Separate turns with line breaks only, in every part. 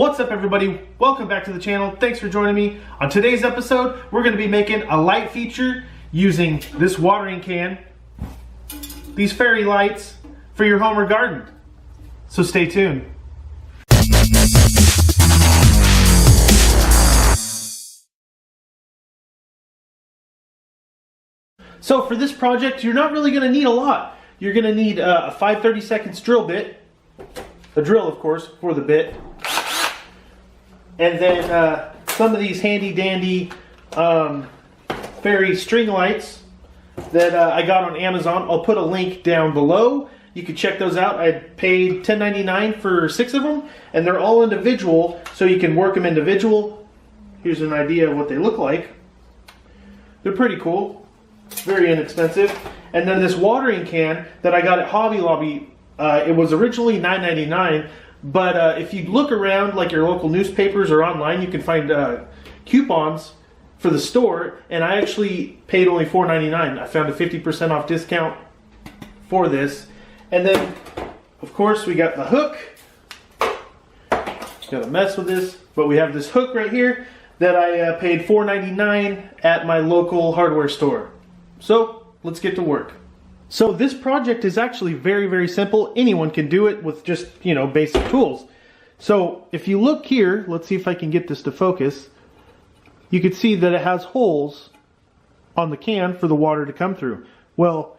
What's up everybody? Welcome back to the channel. Thanks for joining me. On today's episode, we're going to be making a light feature using this watering can, these fairy lights for your home or garden. So stay tuned. So for this project, you're not really going to need a lot. You're going to need a 5/32 drill bit, a drill of course for the bit, and then some of these handy dandy fairy string lights that I got on Amazon. I'll put a link down below. You can check those out. I paid $10.99 for 6 of them, and they're all individual, so you can work them individual. Here's an idea of what they look like. They're pretty cool, very inexpensive. And then this watering can that I got at Hobby Lobby, it was originally $9.99, but if you look around like your local newspapers or online, you can find coupons for the store, and I actually paid only $4.99. I found a 50% off discount for this. And then, of course, we got the hook. Got to mess with this, but we have this hook right here that I paid $4.99 at my local hardware store. So let's get to work. So this project is actually very, very simple. Anyone can do it with just, basic tools. So if you look here, let's see if I can get this to focus. You can see that it has holes on the can for the water to come through. Well,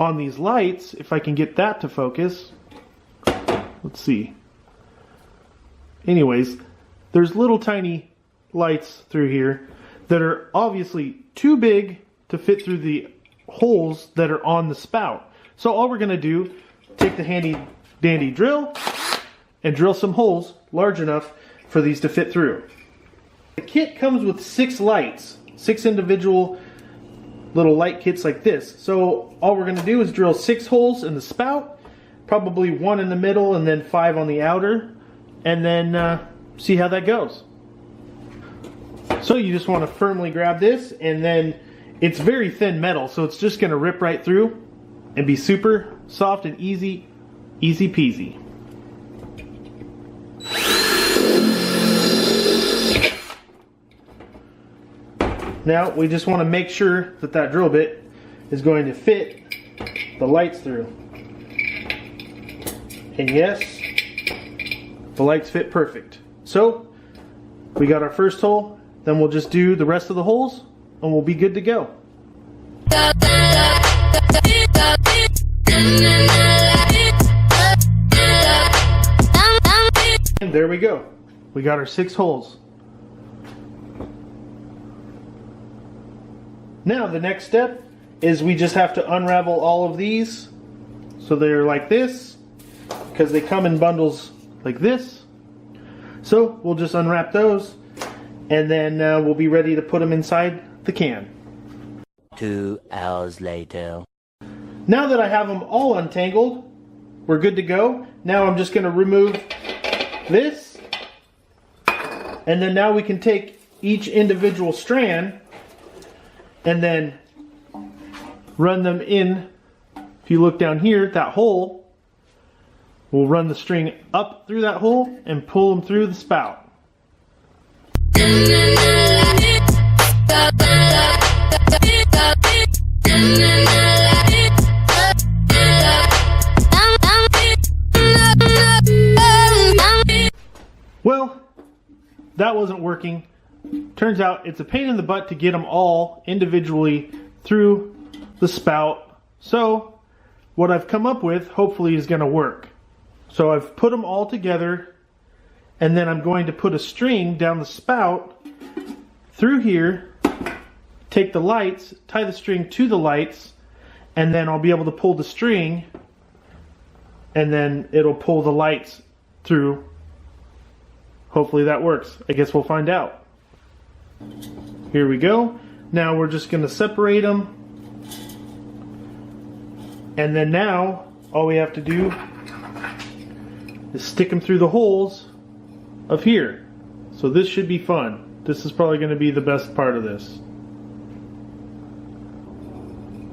on these lights, if I can get that to focus, let's see. Anyways, there's little tiny lights through here that are obviously too big to fit through the holes that are on the spout. So all we're going to do, take the handy dandy drill and drill some holes large enough for these to fit through. The kit comes with 6 lights, 6 individual little light kits like this. So all we're going to do is drill 6 holes in the spout, probably 1 in the middle and then 5 on the outer, and then see how that goes. So you just want to firmly grab this, and then it's very thin metal, so it's just going to rip right through and be super soft and easy peasy. Now we just want to make sure that that drill bit is going to fit the lights through. And yes, the lights fit perfect. So we got our first hole, then we'll just do the rest of the holes and we'll be good to go. And there we go. We got our 6 holes. Now the next step is we just have to unravel all of these so they're like this, because they come in bundles like this. So we'll just unwrap those, and then we'll be ready to put them inside the can.
2 hours later.
Now that I have them all untangled, we're good to go. Now I'm just going to remove this, and then now we can take each individual strand and then run them in. If you look down here, that hole, we'll run the string up through that hole and pull them through the spout. Well, that wasn't working. Turns out it's a pain in the butt to get them all individually through the spout. So what I've come up with hopefully is going to work. So I've put them all together, and then I'm going to put a string down the spout through here, take the lights, tie the string to the lights, and then I'll be able to pull the string, and then it'll pull the lights through. Hopefully that works. I guess we'll find out. Here we go. Now we're just going to separate them, and then now all we have to do is stick them through the holes of here. So this should be fun. This is probably going to be the best part of this.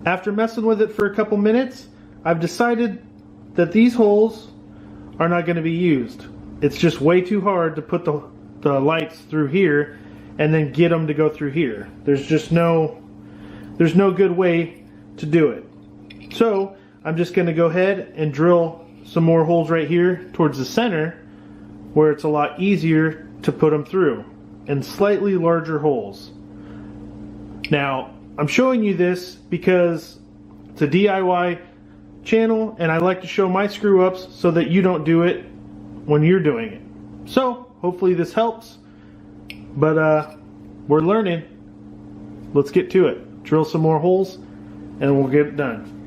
After messing with it for a couple minutes, I've decided that these holes are not going to be used. it's just way too hard to put the lights through here and then get them to go through here. There's no good way to do it. So I'm just going to go ahead and drill some more holes right here towards the center where it's a lot easier to put them through, and slightly larger holes. Now I'm showing you this because it's a DIY channel and I like to show my screw ups so that you don't do it when you're doing it. So hopefully this helps, but we're learning. Let's get to it. Drill some more holes and we'll get it done.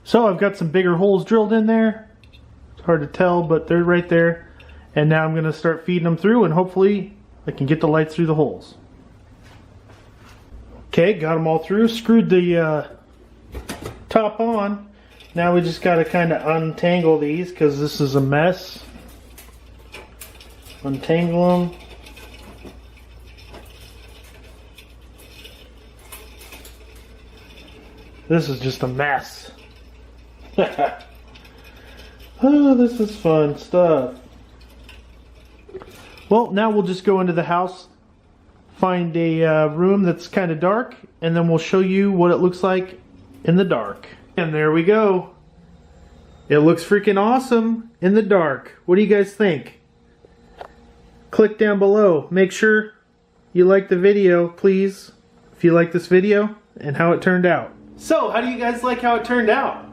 So I've got some bigger holes drilled in there. It's hard to tell, but they're right there. And now I'm going to start feeding them through, and hopefully I can get the lights through the holes. Okay, got them all through. Screwed the top on. Now we just got to kind of untangle these because this is a mess. Untangle them. This is just a mess. Oh, this is fun stuff. Well, now we'll just go into the house, find a room that's kind of dark, and then we'll show you what it looks like in the dark. And there we go. It looks freaking awesome in the dark. What do you guys think? Click down below. Make sure you like the video, please, if you like this video and how it turned out. So, how do you guys like how it turned out?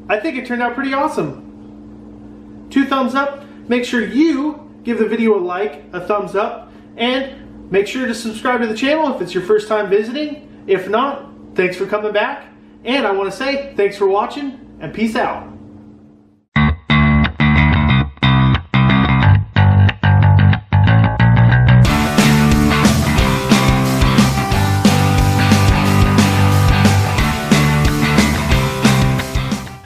I think it turned out pretty awesome. 2 thumbs up. Make sure you give the video a like, a thumbs up, and make sure to subscribe to the channel if it's your first time visiting. If not, thanks for coming back. And I want to say thanks for watching, and peace out.